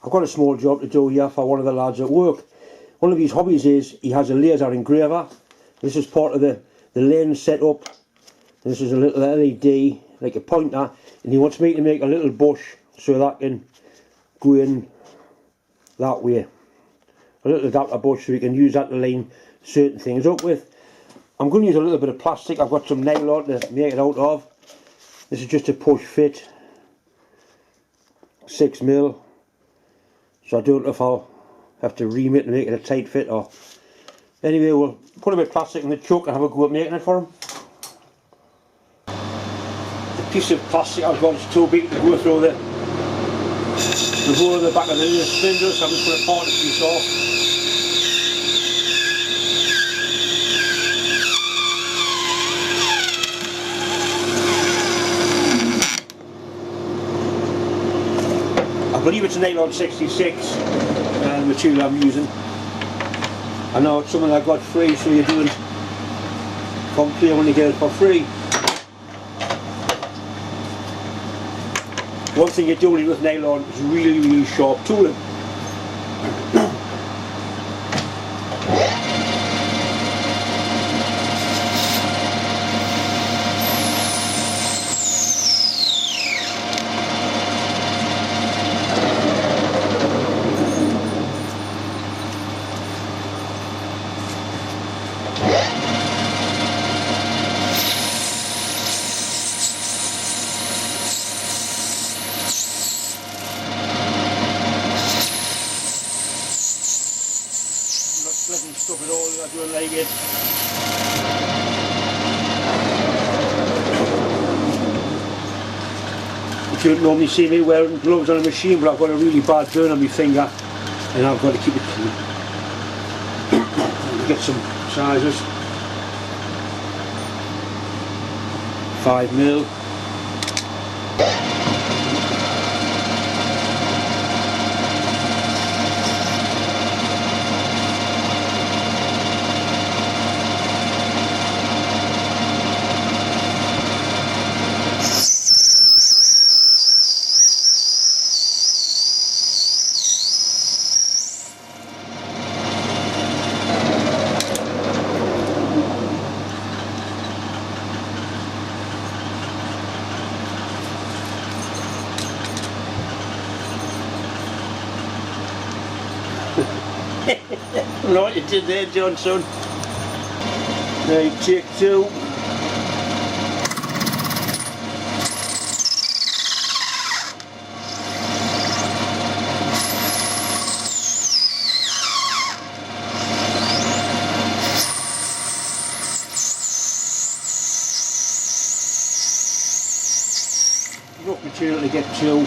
I've got a small job to do here for one of the lads at work. One of his hobbies is he has a laser engraver. This is part of the lens setup. This is a little LED, like a pointer, and he wants me to make a little bush so that can go in that way. A little adapter bush so we can use that to line certain things up with. I'm going to use a little bit of plastic. I've got some nylon to make it out of. This is just a push fit, 6mm. So I don't know if I'll have to ream it to make it a tight fit or... Anyway, we'll put a bit of plastic in the chuck and have a go at making it for him. The piece of plastic I've got is too big to go through the hole in the back of the spindle, so I'm just going to part the piece off. I believe it's a Nylon 66 material I'm using. I know it's something I got free, so you don't complain when you get it for free. One thing you do need with nylon is really sharp tooling. Stuff it all, I do it like it. You don't normally see me wearing gloves on a machine, but I've got a really bad burn on my finger and I've got to keep it clean. Get some sizes. 5mm. I don't know what you did there, Johnson. Right, take two. Enough material to get two.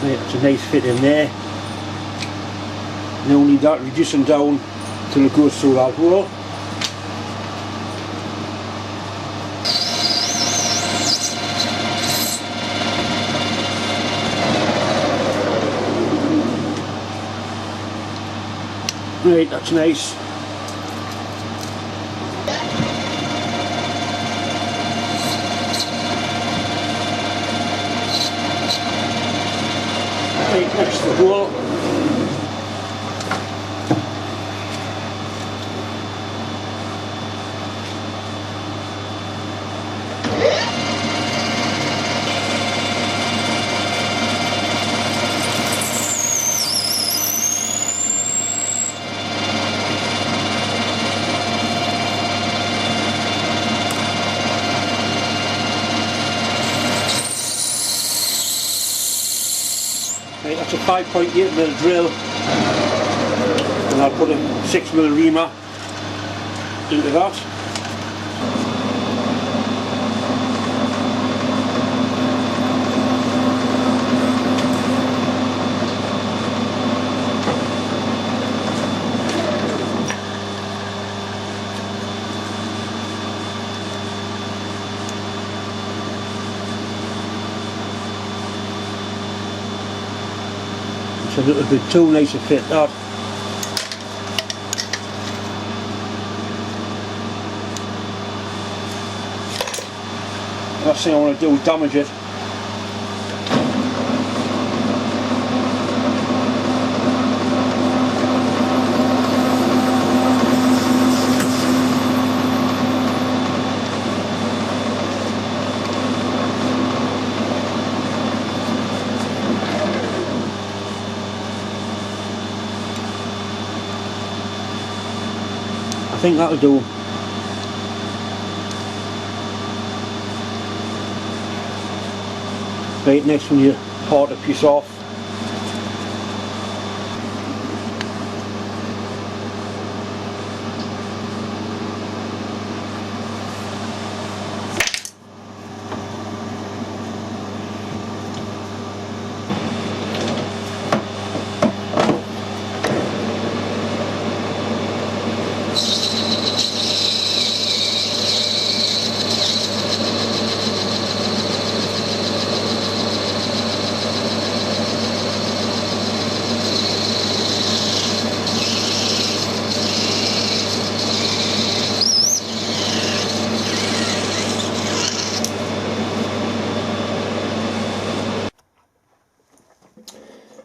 It's a nice fit in there. Now we need that reducing down till it goes through that hole. Right, that's nice. Right, next to the hole. Right, that's a 5.8mm drill, and I'll put a 6mm reamer into that. It's a little bit too nice to fit that. Last thing I want to do is damage it. I think that'll do. Right, next when you part a piece off.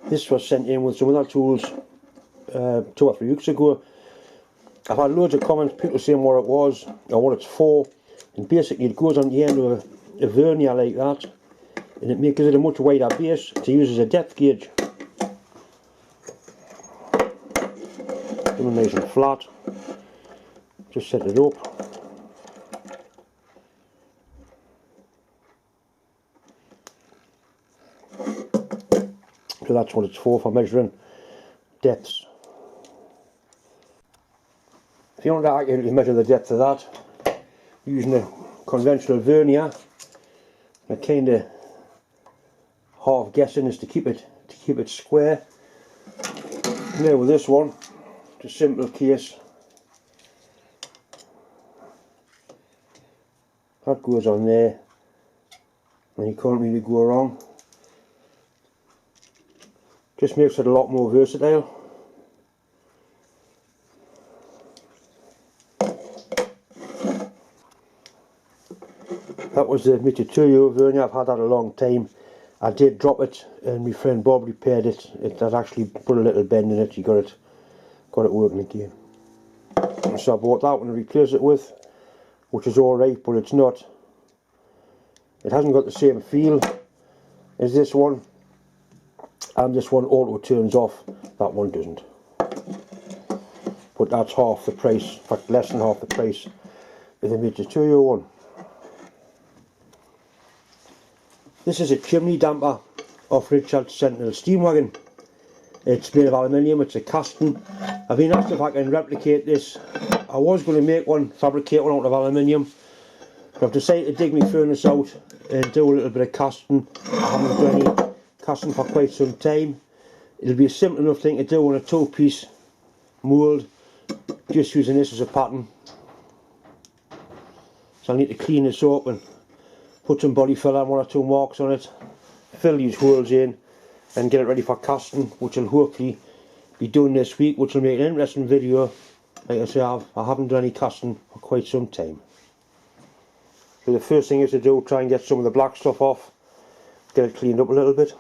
This was sent in with some other tools 2 or 3 weeks ago. I've had loads of comments, people saying what it was or what it's for, and basically it goes on the end of a vernier like that, and it makes it a much wider base to use as a depth gauge. Nice and flat. Just set it up. So that's what it's for measuring depths. If you want to accurately measure the depth of that, using a conventional vernier, a kind of half guessing is to keep it square. Now with this one, it's a simple case. That goes on there, and you can't really go wrong. Just makes it a lot more versatile. That was the Mitutoyo vernier. I've had that a long time. I did drop it, and my friend Bob repaired it. It had actually put a little bend in it. He got it working again. So I bought that one to replace it with, which is alright, but it's not. It hasn't got the same feel as this one. And this one auto turns off, that one doesn't. But that's half the price, in fact less than half the price of the Mitutoyo one. This is a chimney damper off Richard's Sentinel steam wagon. It's made of aluminium, it's a casting. I've been asked if I can replicate this. I was going to make one, fabricate one out of aluminium, but I've decided to dig my furnace out and do a little bit of casting. I haven't done any casting for quite some time. It'll be a simple enough thing to do on a 2-piece mould, just using this as a pattern. So I need to clean this up and put some body filler and 1 or 2 marks on it, fill these holes in and get it ready for casting, which will hopefully be done this week, which will make an interesting video. Like I say, I haven't done any casting for quite some time. So the first thing is to do, try and get some of the black stuff off, get it cleaned up a little bit.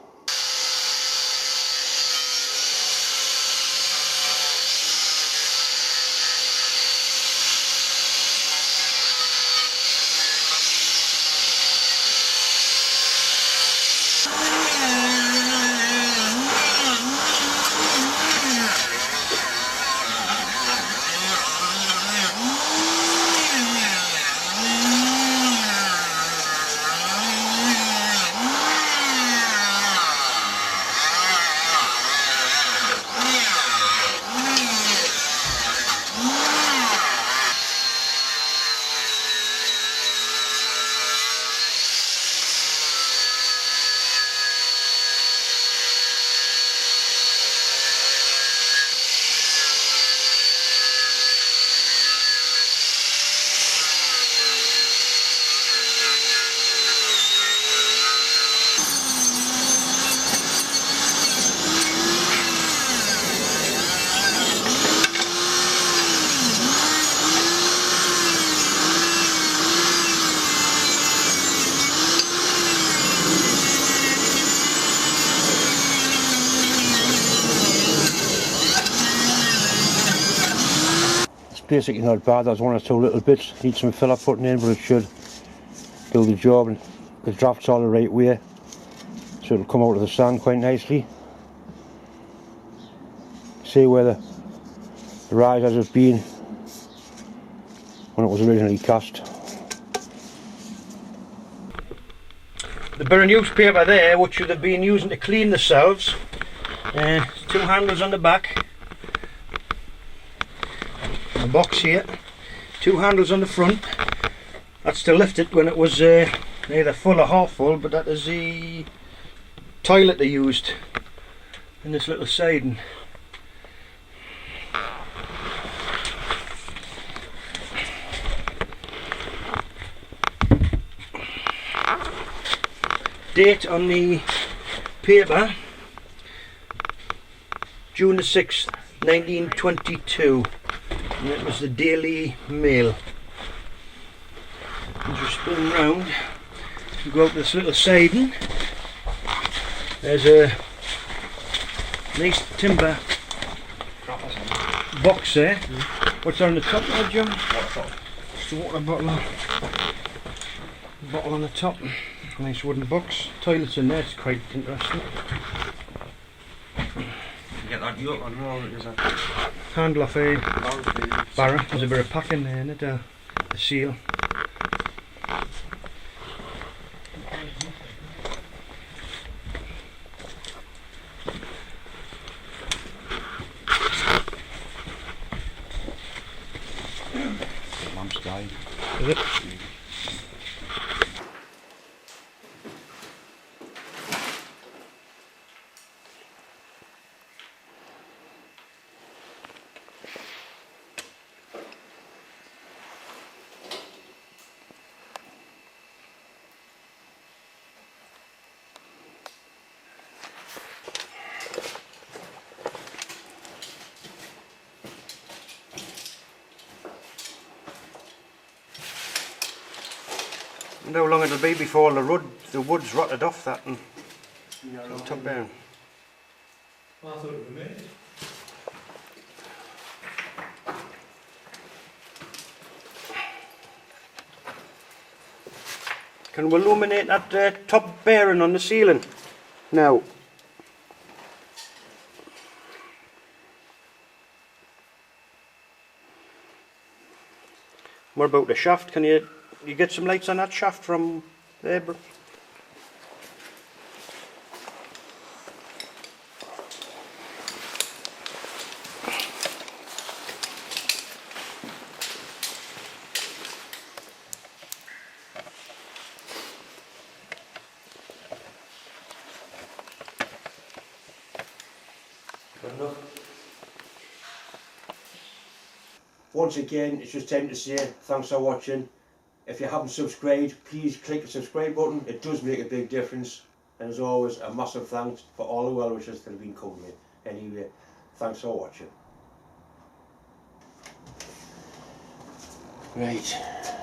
basically not bad. There's one or two little bits need some filler putting in, but it should do the job, and the draft's all the right way, so it'll come out of the sand quite nicely. See where the risers have been when it was originally cast. The bit of newspaper there, which they've been using to clean themselves, 2 handles on the back, a box here, 2 handles on the front. That's to lift it when it was either full or half full, but that is the toilet they used in this little siding. Date on the paper, June the 6th, 1922, and it was the Daily Mail. And just spin round, you go up this little siding, there's a nice timber box there. What's on the top there, John? Just a water bottle on the top. Nice wooden box. Toilets in there, it's quite interesting. Get that yoke on roll, is it? Handle off a barrel. There's a bit of pack in there, isn't it? A seal. Lamp's died. Is it? And how long it'll be before the wood's rotted off that and top down. I thought it was me. Can we illuminate that top bearing on the ceiling now? What about the shaft? Can you get some lights on that shaft from there, bro? Good enough. Once again, it's just time to say thanks for watching. If you haven't subscribed, please click the subscribe button. It does make a big difference. And as always, a massive thanks for all the well wishes that have been coming in. Anyway, thanks for watching. Right.